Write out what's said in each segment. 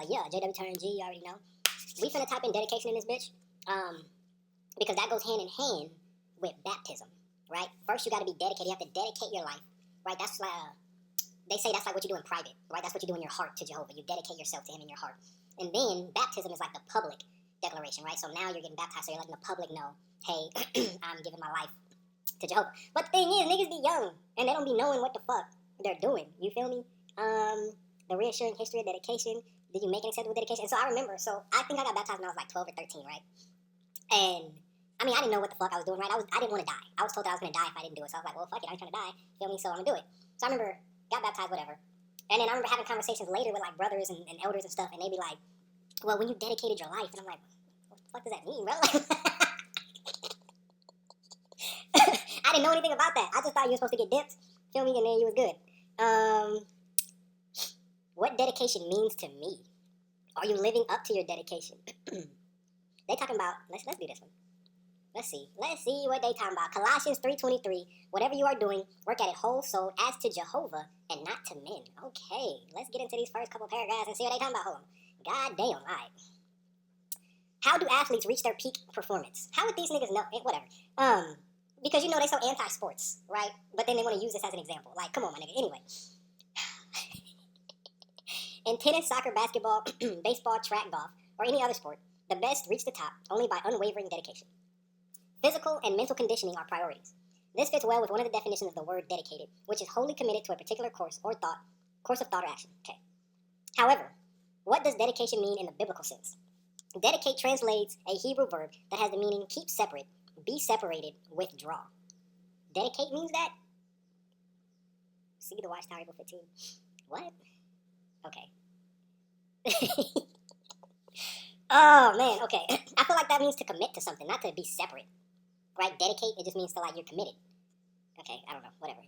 yeah, JWTurnG, you already know. We finna type in dedication in this bitch, because that goes hand in hand with baptism, right? First, you gotta be dedicated. You have to dedicate your life, right? That's like, they say that's like what you do in private, right? That's what you do in your heart to Jehovah. You dedicate yourself to him in your heart. And then baptism is like the public declaration, right? So now you're getting baptized, so you're letting the public know, hey, I'm giving my life to Jehovah. But the thing is, niggas be young, and they don't be knowing what the fuck they're doing. You feel me? The reassuring history of dedication. Did you make an acceptable dedication? And so I remember, so I think I got baptized when I was like 12 or 13, right? And I mean, I didn't know what the fuck I was doing, right? I didn't want to die. I was told that I was going to die if I didn't do it. So I was like, well, fuck it, I ain't trying to die. Feel me? So I'm going to do it. So I remember, got baptized, whatever. And then I remember having conversations later with like brothers and elders and stuff, and they'd be like, well, when you dedicated your life, and I'm like, what the fuck does that mean, bro? I didn't know anything about that. I just thought you were supposed to get dipped, feel me, and then you was good. What dedication means to me? Are you living up to your dedication? They talking about, let's do this one. Let's see what they talking about. Colossians 3:23. Whatever you are doing, work at it whole soul as to Jehovah and not to men. Okay, let's get into these first couple paragraphs and see what they talking about. Hold on. God damn, all right. How do athletes reach their peak performance? How would these niggas know? Whatever. Because you know they so anti-sports, right? But then they want to use this as an example. Like, come on, my nigga. Anyway. In tennis, soccer, basketball, baseball, track, golf, or any other sport, the best reach the top only by unwavering dedication. Physical and mental conditioning are priorities. This fits well with one of the definitions of the word dedicated, which is wholly committed to a particular course of thought or action. Okay. However, what does dedication mean in the biblical sense? Dedicate translates a Hebrew verb that has the meaning keep separate, be separated, withdraw. Dedicate means that? See the Watchtower April 15. What? Okay. Oh, man, okay. I feel like that means to commit to something, not to be separate. Right? Dedicate, it just means to like you're committed. Okay, I don't know, whatever.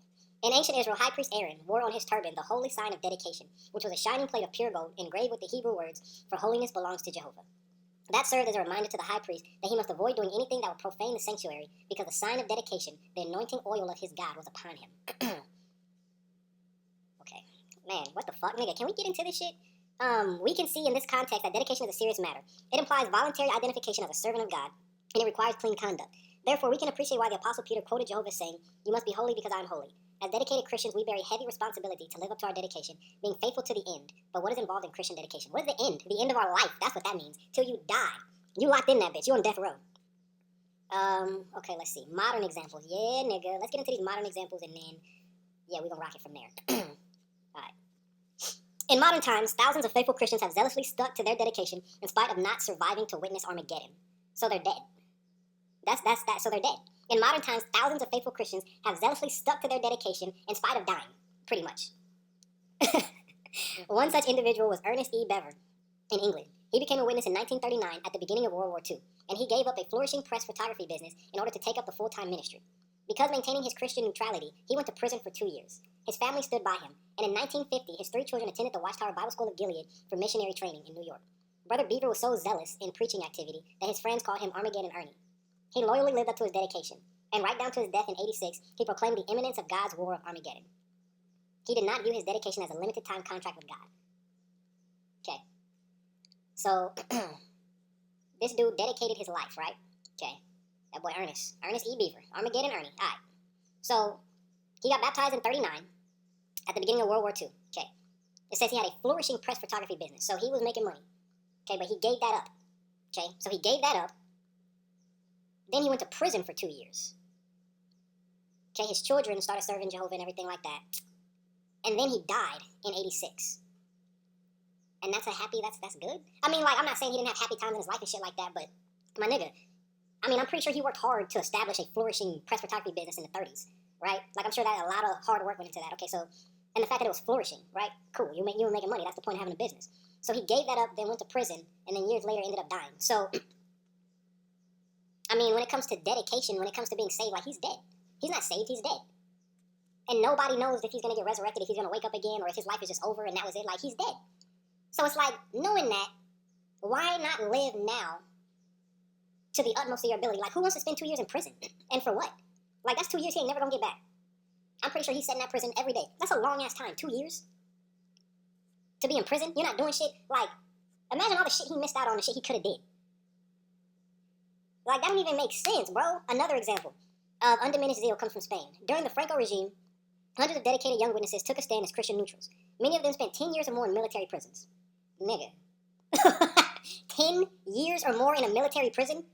In ancient Israel, high priest Aaron wore on his turban the holy sign of dedication, which was a shining plate of pure gold engraved with the Hebrew words, for holiness belongs to Jehovah. That served as a reminder to the high priest that he must avoid doing anything that would profane the sanctuary, because the sign of dedication, the anointing oil of his God, was upon him. Okay. Man, what the fuck, nigga? Can we get into this shit? We can see in this context that dedication is a serious matter. It implies voluntary identification as a servant of God, and it requires clean conduct. Therefore, we can appreciate why the Apostle Peter quoted Jehovah saying, "You must be holy because I am holy." As dedicated Christians, we bear a heavy responsibility to live up to our dedication, being faithful to the end. But what is involved in Christian dedication? What is the end? The end of our life. That's what that means. Till you die. You locked in that bitch. You on death row. Okay, let's see. Modern examples. Yeah, nigga. Let's get into these modern examples and then, yeah, we're gonna rock it from there. Alright. In modern times, thousands of faithful Christians have zealously stuck to their dedication in spite of not surviving to witness Armageddon. So they're dead. That's that. So they're dead. In modern times, thousands of faithful Christians have zealously stuck to their dedication in spite of dying, pretty much. One such individual was Ernest E. Bever in England. He became a witness in 1939 at the beginning of World War II, and he gave up a flourishing press photography business in order to take up the full-time ministry. Because maintaining his Christian neutrality, he went to prison for 2 years. His family stood by him, and in 1950, his 3 children attended the Watchtower Bible School of Gilead for missionary training in New York. Brother Beaver was so zealous in preaching activity that his friends called him Armageddon Ernie. He loyally lived up to his dedication, and right down to his death in 86, he proclaimed the imminence of God's war of Armageddon. He did not view his dedication as a limited time contract with God. Okay. So, this dude dedicated his life, right? Okay. That boy Ernest E. Beaver, Armageddon Ernie. All right. So, he got baptized in 39 at the beginning of World War II. Okay. It says he had a flourishing press photography business, so he was making money. Okay, but he gave that up. Okay, so he gave that up. Then he went to prison for 2 years. Okay, his children started serving Jehovah and everything like that. And then he died in 86. And that's good? I mean, like, I'm not saying he didn't have happy times in his life and shit like that, but, my nigga, I mean, I'm pretty sure he worked hard to establish a flourishing press photography business in the 30s, right? Like, I'm sure that a lot of hard work went into that. Okay, so, and the fact that it was flourishing, right? Cool, you were making money. That's the point of having a business. So he gave that up, then went to prison, and then years later ended up dying. So, I mean, when it comes to dedication, when it comes to being saved, like, he's dead. He's not saved, he's dead. And nobody knows if he's going to get resurrected, if he's going to wake up again, or if his life is just over and that was it. Like, he's dead. So it's like, knowing that, why not live now to the utmost of your ability? Like, who wants to spend 2 years in prison? And for what? Like, that's 2 years he ain't never going to get back. I'm pretty sure he's sitting in that prison every day. That's a long-ass time, 2 years. To be in prison, you're not doing shit. Like, Imagine all the shit he missed out on, the shit he could have did. Like, that don't even make sense, bro. Another example of undiminished zeal comes from Spain. During the Franco regime, hundreds of dedicated young witnesses took a stand as Christian neutrals. Many of them spent 10 years or more in military prisons. Nigga. 10 years or more in a military prison?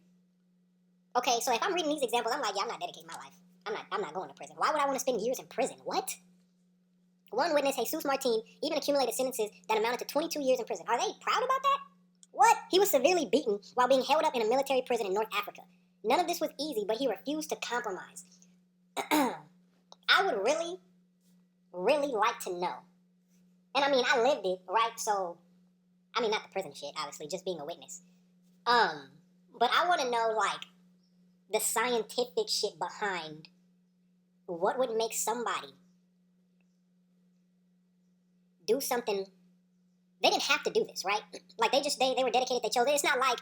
Okay, so if I'm reading these examples, I'm like, yeah, I'm not dedicating my life. I'm not going to prison. Why would I want to spend years in prison? What? One witness, Jesus Martin, even accumulated sentences that amounted to 22 years in prison. Are they proud about that? What? He was severely beaten while being held up in a military prison in North Africa. None of this was easy, but he refused to compromise. I would really, really like to know. And I mean, I lived it, right? So, I mean, not the prison shit, obviously, just being a witness. But I want to know, like, the scientific shit behind what would make somebody do something. They didn't have to do this, right? Like, they were dedicated, they chose it. It's not like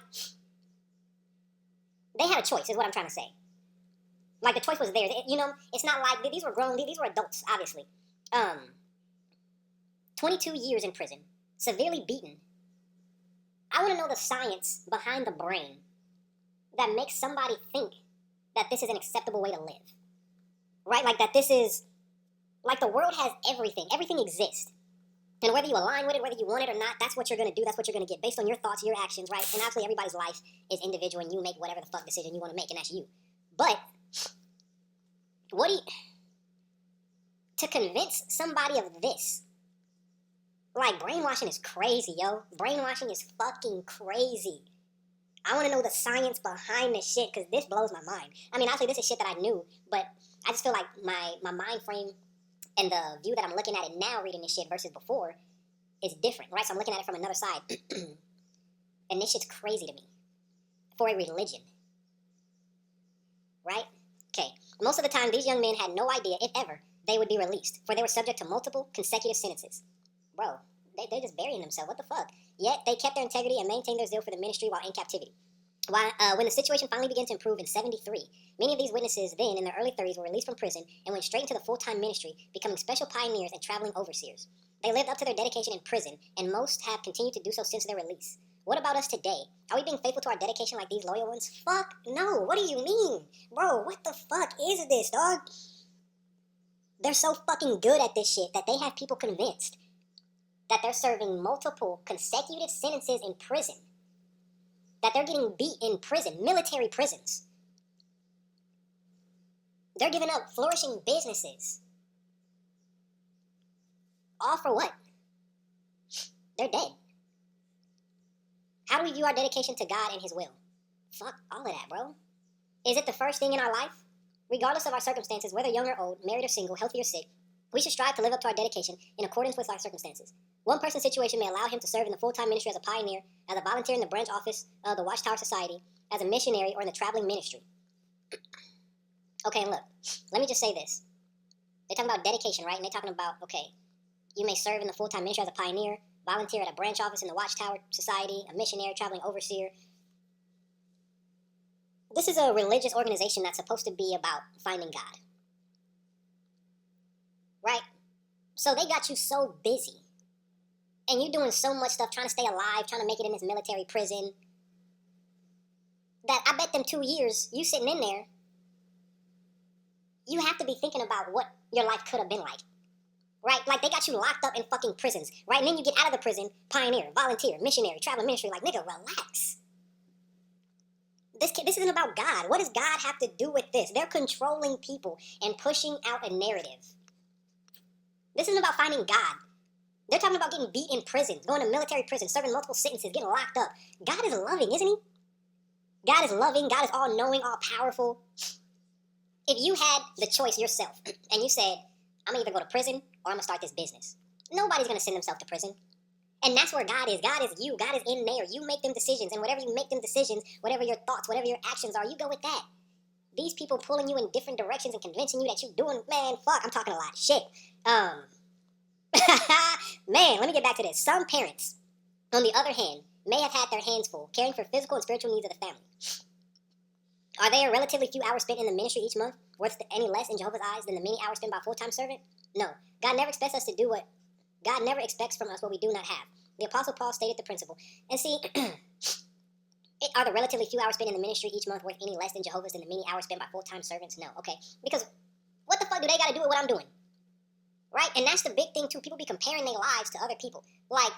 they had a choice, is what I'm trying to say. Like, the choice was theirs. It's not like these were grown, these were adults, obviously. 22 years in prison, severely beaten. I want to know the science behind the brain that makes somebody think that this is an acceptable way to live. Right? Like, that this is, like, the world has everything. Everything exists. And whether you align with it, whether you want it or not, that's what you're going to do. That's what you're going to get based on your thoughts, your actions, right? And obviously everybody's life is individual and you make whatever the fuck decision you want to make, and that's you. But, to convince somebody of this, like, brainwashing is crazy, yo. Brainwashing is fucking crazy. I want to know the science behind this shit, because this blows my mind. I mean, obviously this is shit that I knew, but I just feel like my mind frame and the view that I'm looking at it now reading this shit versus before is different, right? So I'm looking at it from another side. And this shit's crazy to me. For a religion. Right? Okay. Most of the time, these young men had no idea, if ever, they would be released, for they were subject to multiple consecutive sentences. Bro, they're just burying themselves. What the fuck? Yet, they kept their integrity and maintained their zeal for the ministry while in captivity. When the situation finally began to improve in 73, many of these witnesses then, in their early 30s, were released from prison and went straight into the full-time ministry, becoming special pioneers and traveling overseers. They lived up to their dedication in prison, and most have continued to do so since their release. What about us today? Are we being faithful to our dedication like these loyal ones? Fuck no. What do you mean? Bro, what the fuck is this, dog? They're so fucking good at this shit that they have people convinced that they're serving multiple consecutive sentences in prison. That they're getting beat in prison, military prisons. They're giving up flourishing businesses. All for what? They're dead. How do we view our dedication to God and His will? Fuck all of that, bro. Is it the first thing in our life? Regardless of our circumstances, whether young or old, married or single, healthy or sick, we should strive to live up to our dedication in accordance with our circumstances. One person's situation may allow him to serve in the full-time ministry as a pioneer, as a volunteer in the branch office of the Watchtower Society, as a missionary, or in the traveling ministry. Okay, and look, let me just say this. They're talking about dedication, right? And they're talking about, okay, you may serve in the full-time ministry as a pioneer, volunteer at a branch office in the Watchtower Society, a missionary, traveling overseer. This is a religious organization that's supposed to be about finding God. Right? So they got you so busy. And you doing so much stuff, trying to stay alive, trying to make it in this military prison, that I bet them 2 years, you sitting in there, you have to be thinking about what your life could have been like. Right? Like, they got you locked up in fucking prisons. Right? And then you get out of the prison, pioneer, volunteer, missionary, traveling ministry. Like, nigga, relax. This isn't about God. What does God have to do with this? They're controlling people and pushing out a narrative. This isn't about finding God. They're talking about getting beat in prison, going to military prison, serving multiple sentences, getting locked up. God is loving, isn't He? God is loving. God is all-knowing, all-powerful. If you had the choice yourself, and you said, I'm going to either go to prison or I'm going to start this business, nobody's going to send themselves to prison. And that's where God is. God is you. God is in there. You make them decisions, and whatever you make them decisions, whatever your thoughts, whatever your actions are, you go with that. These people pulling you in different directions and convincing you that you're doing, man, fuck, I'm talking a lot of shit. Man, let me get back to this. Some parents, on the other hand, may have had their hands full, caring for physical and spiritual needs of the family. Are there relatively few hours spent in the ministry each month, worth any less in Jehovah's eyes than the many hours spent by a full-time servant? No. God never expects us to do God never expects from us what we do not have. The Apostle Paul stated the principle. And see, are the relatively few hours spent in the ministry each month worth any less than Jehovah's than the many hours spent by full-time servants? No. Okay. Because what the fuck do they got to do with what I'm doing? Right? And that's the big thing, too. People be comparing their lives to other people. Like,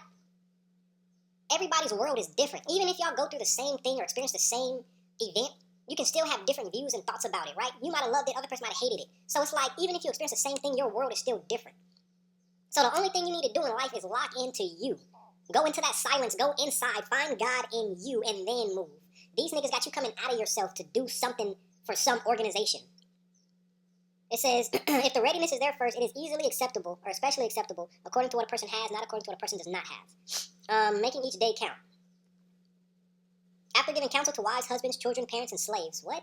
everybody's world is different. Even if y'all go through the same thing or experience the same event, you can still have different views and thoughts about it, right? You might have loved it, other person might have hated it. So it's like, even if you experience the same thing, your world is still different. So the only thing you need to do in life is lock into you. Go into that silence, go inside, find God in you, and then move. These niggas got you coming out of yourself to do something for some organization. It says, if the readiness is there first, it is easily acceptable, or especially acceptable, according to what a person has, not according to what a person does not have. Making each day count. After giving counsel to wives, husbands, children, parents, and slaves. What?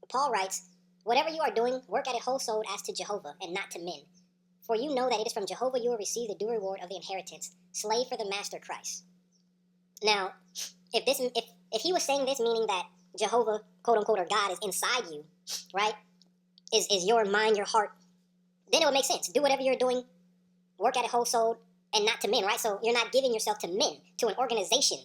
Paul writes, whatever you are doing, work at it whole-souled as to Jehovah, and not to men. For you know that it is from Jehovah you will receive the due reward of the inheritance. Slave for the master Christ. Now, if he was saying this, meaning that Jehovah, quote-unquote, or God is inside you, right? Is your mind, your heart, then it would make sense. Do whatever you're doing, work at it whole-souled, and not to men, right? So you're not giving yourself to men, to an organization,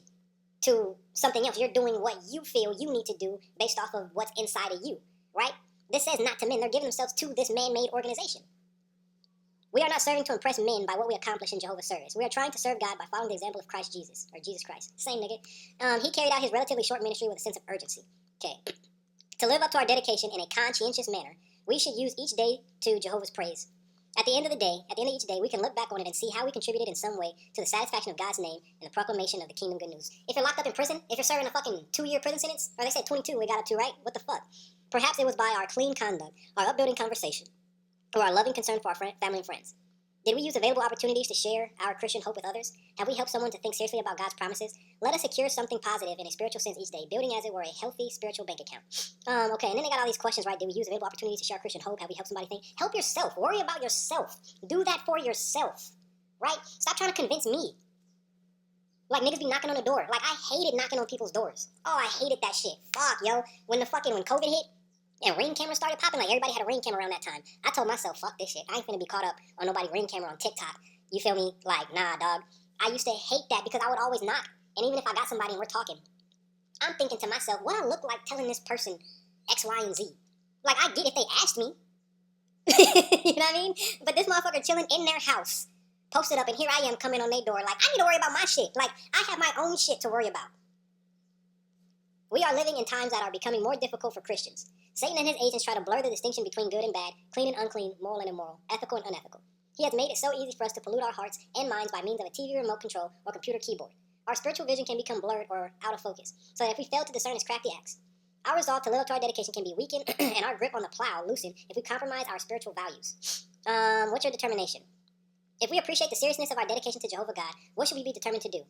to something else. You're doing what you feel you need to do based off of what's inside of you, right? This says not to men. They're giving themselves to this man-made organization. We are not serving to impress men by what we accomplish in Jehovah's service. We are trying to serve God by following the example of Christ Jesus, or Jesus Christ. Same nigga. He carried out his relatively short ministry with a sense of urgency. Okay. To live up to our dedication in a conscientious manner, we should use each day to Jehovah's praise. At the end of each day, we can look back on it and see how we contributed in some way to the satisfaction of God's name and the proclamation of the kingdom good news. If you're locked up in prison, if you're serving a fucking 2-year prison sentence, or they said 22 we got up to, right? What the fuck? Perhaps it was by our clean conduct, our upbuilding conversation, or our loving concern for our family and friends. Did we use available opportunities to share our Christian hope with others? Have we helped someone to think seriously about God's promises? Let us secure something positive in a spiritual sense each day, building as it were a healthy spiritual bank account. Okay, and then they got all these questions, right? Did we use available opportunities to share our Christian hope? Have we helped somebody think? Help yourself. Worry about yourself. Do that for yourself, right? Stop trying to convince me. Like, niggas be knocking on the door. Like, I hated knocking on people's doors. Oh, I hated that shit. Fuck, yo. When COVID hit, and Ring cameras started popping, like everybody had a Ring camera around that time. I told myself, fuck this shit. I ain't finna be caught up on nobody Ring camera on TikTok. You feel me? Like, nah, dog. I used to hate that because I would always knock. And even if I got somebody and we're talking, I'm thinking to myself, what I look like telling this person X, Y, and Z? Like, I get if they asked me. You know what I mean? But this motherfucker chilling in their house, posted up, and here I am coming on their door. Like, I need to worry about my shit. Like, I have my own shit to worry about. We are living in times that are becoming more difficult for Christians. Satan and his agents try to blur the distinction between good and bad, clean and unclean, moral and immoral, ethical and unethical. He has made it so easy for us to pollute our hearts and minds by means of a TV remote control or computer keyboard. Our spiritual vision can become blurred or out of focus, so that if we fail to discern his crafty acts, our resolve to live up to our dedication can be weakened and our grip on the plow loosened if we compromise our spiritual values. What's your determination? If we appreciate the seriousness of our dedication to Jehovah God, what should we be determined to do?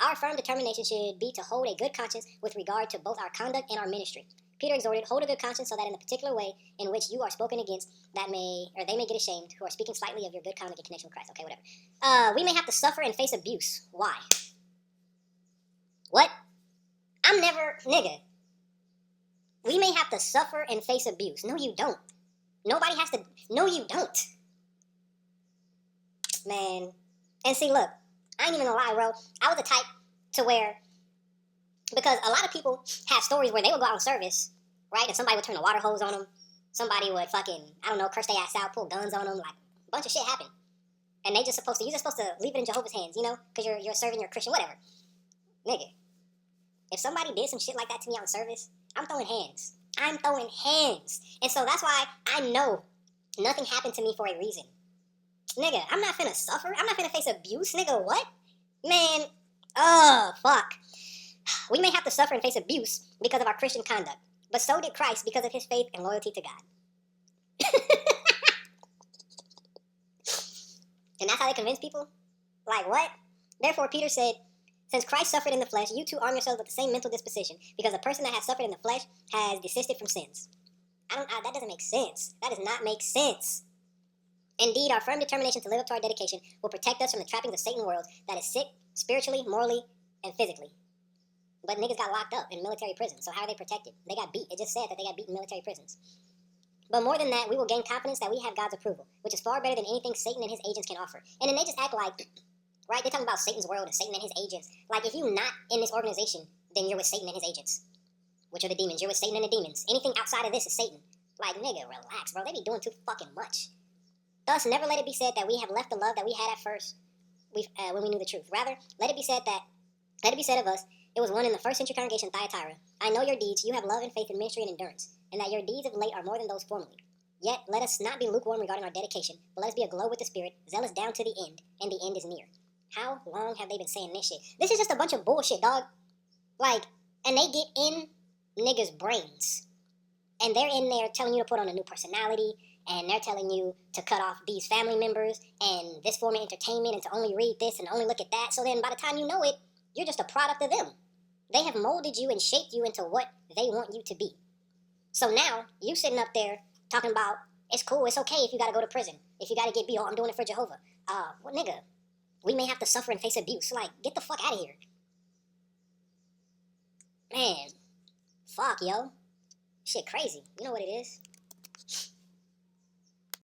Our firm determination should be to hold a good conscience with regard to both our conduct and our ministry. Peter exhorted, hold a good conscience so that in the particular way in which you are spoken against, they may get ashamed who are speaking slightly of your good conduct in connection with Christ. Okay, whatever. We may have to suffer and face abuse. Why? What? I'm never, nigga. We may have to suffer and face abuse. No, you don't. Nobody has to, no, you don't. Man. And see, look, I ain't even gonna lie, bro. I was the type to where, because a lot of people have stories where they would go out in service, right? And somebody would turn a water hose on them. Somebody would fucking, I don't know, curse their ass out, pull guns on them. Like, a bunch of shit happened. And you're just supposed to leave it in Jehovah's hands, you know? Because you're serving, you're a Christian, whatever. Nigga, if somebody did some shit like that to me out in service, I'm throwing hands. I'm throwing hands. And so that's why I know nothing happened to me for a reason. Nigga, I'm not finna suffer. I'm not finna face abuse. Nigga, what? Man, oh, fuck. We may have to suffer and face abuse because of our Christian conduct, but so did Christ because of his faith and loyalty to God. And that's how they convince people? Like, what? Therefore, Peter said, since Christ suffered in the flesh, you too arm yourselves with the same mental disposition, because a person that has suffered in the flesh has desisted from sins. That doesn't make sense. That does not make sense. Indeed, our firm determination to live up to our dedication will protect us from the trappings of Satan's world that is sick, spiritually, morally, and physically. But niggas got locked up in military prisons, so how are they protected? They got beat. It just said that they got beat in military prisons. But more than that, we will gain confidence that we have God's approval, which is far better than anything Satan and his agents can offer. And then they just act like, right? They're talking about Satan's world and Satan and his agents. Like, if you're not in this organization, then you're with Satan and his agents, which are the demons. You're with Satan and the demons. Anything outside of this is Satan. Like, nigga, relax, bro. They be doing too fucking much. Thus, never let it be said that we have left the love that we had at first when we knew the truth. Rather, let it be said of us, it was one in the first century congregation Thyatira. I know your deeds. You have love and faith and ministry and endurance, and that your deeds of late are more than those formerly. Yet, let us not be lukewarm regarding our dedication, but let us be aglow with the Spirit, zealous down to the end, and the end is near. How long have they been saying this shit? This is just a bunch of bullshit, dog. Like, and they get in niggas' brains. And they're in there telling you to put on a new personality, and they're telling you to cut off these family members, and this form of entertainment, and to only read this, and only look at that. So then by the time you know it, you're just a product of them. They have molded you and shaped you into what they want you to be. So now, you sitting up there talking about, it's cool, it's okay if you gotta go to prison. If you gotta get beat, oh, I'm doing it for Jehovah. Well, nigga, we may have to suffer and face abuse. Like, get the fuck out of here. Man, fuck, yo. Shit crazy. You know what it is?